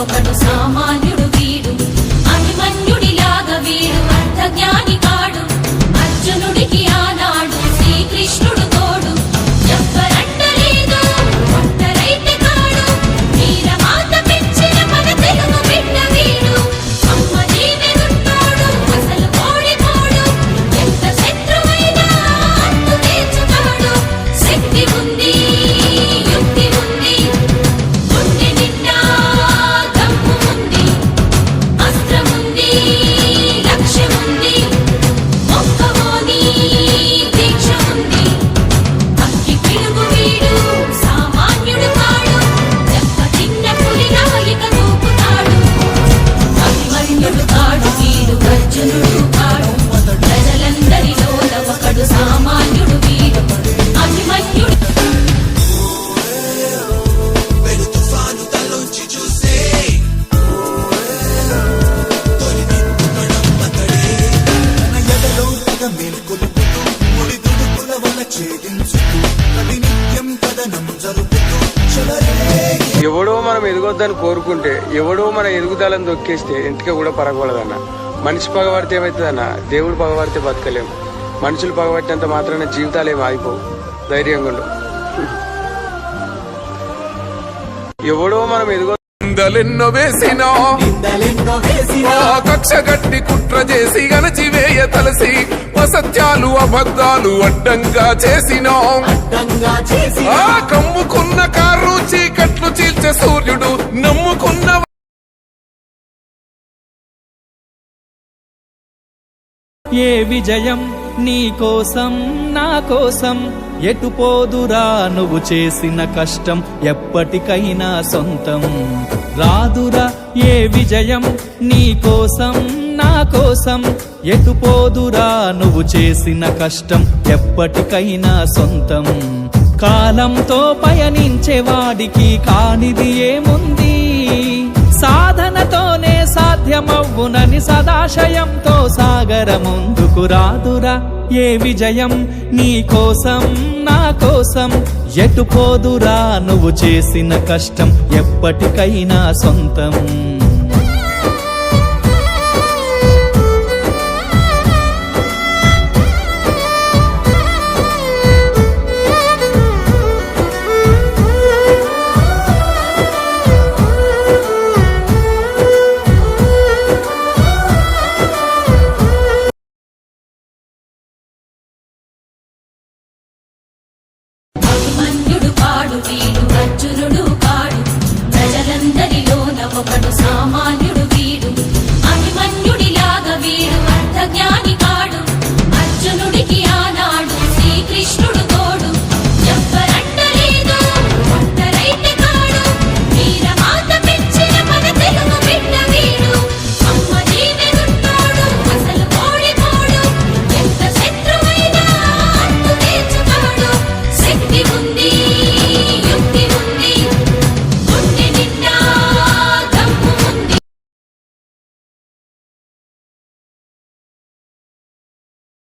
ఒకడు సామాన్యుడు వీడు అభిమన్యుడిలాగా వీడు అర్థజ్ఞాని కాడు అర్జునుడికి ఆనాడు శ్రీకృష్ణుడు తోడు ఎవ్వరంటలేదు ఒంటరైతే కాడు వీరమాత పెంచిన మన తెలుగు బిడ్డ వీడు అమ్మ జీవెనుంటోడు అసలు ఓడిపోడు ఎంత శత్రువైనా అంతు తీర్చుతాడు శక్తి ఉంది యుక్తి ఉంది గుండె నిండా దమ్ము ఉంది అస్త్రముంది లక్ష్యముంది మొక్కవోని దీక్ష ఉంది అగ్గి పిడుగు వీడు సామాన్యుడు కాడు దెబ్బతిన్న పులిగా ఇక దూకుతాడు అభిమన్యుడు కాడు వీడు అర్జునుడు కాడు ప్రజలందరిలోన ఒకడు సామాన్యుడు వీడు అభిమన్యుడు ఎవడో మనం ఎదగొద్దని కోరుకుంటే ఎవడో మన ఎదుగుదలని దొక్కేస్తే ఇంటికి కూడా పరగకూడదన్న. మనిషి పగబడితే ఏమవుతుందన్న, దేవుడు పగబడితే బతకలేము. మనుషులు పగబట్టినంత మాత్రాన జీవితాలు ఏమి ఆగిపోవు. ధైర్యంగా ఉండు. ఎవడో మనం నిందలెన్నో వేసినా కక్ష గట్టి కుట్ర చేసి గణచివేయ తలసి అసత్యాలు అబద్ధాలు అడ్డంగా చేసినా కమ్ముకున్న కారు చీకట్లు చీల్చే సూర్యుడు నమ్ముకున్న ఏ విజయం నీ కోసం నా కోసం ఎటు పోదురా నువ్వు చేసిన కష్టం ఎప్పటికైనా సొంతం రాదురా. ఏ విజయం నీ కోసం నా కోసం ఎటు పోదురా నువ్వు చేసిన కష్టం ఎప్పటికైనా సొంతం. కాలంతో పయనించే వాడికి కానిది ఏముంది, సాధనతోనే సాధ్యమవ్వునని సదాశయంతో సాగర ముందుకు రాదురా. ఏ విజయం నీ కోసం నా కోసం ఎటు పోదురా నువ్వు చేసిన కష్టం ఎప్పటికైనా సొంతం. అభిమన్యుడు కాడు వీడు అర్జునుడు కాడు ప్రజలందరిలోన ఒకడు సామాన్యుడు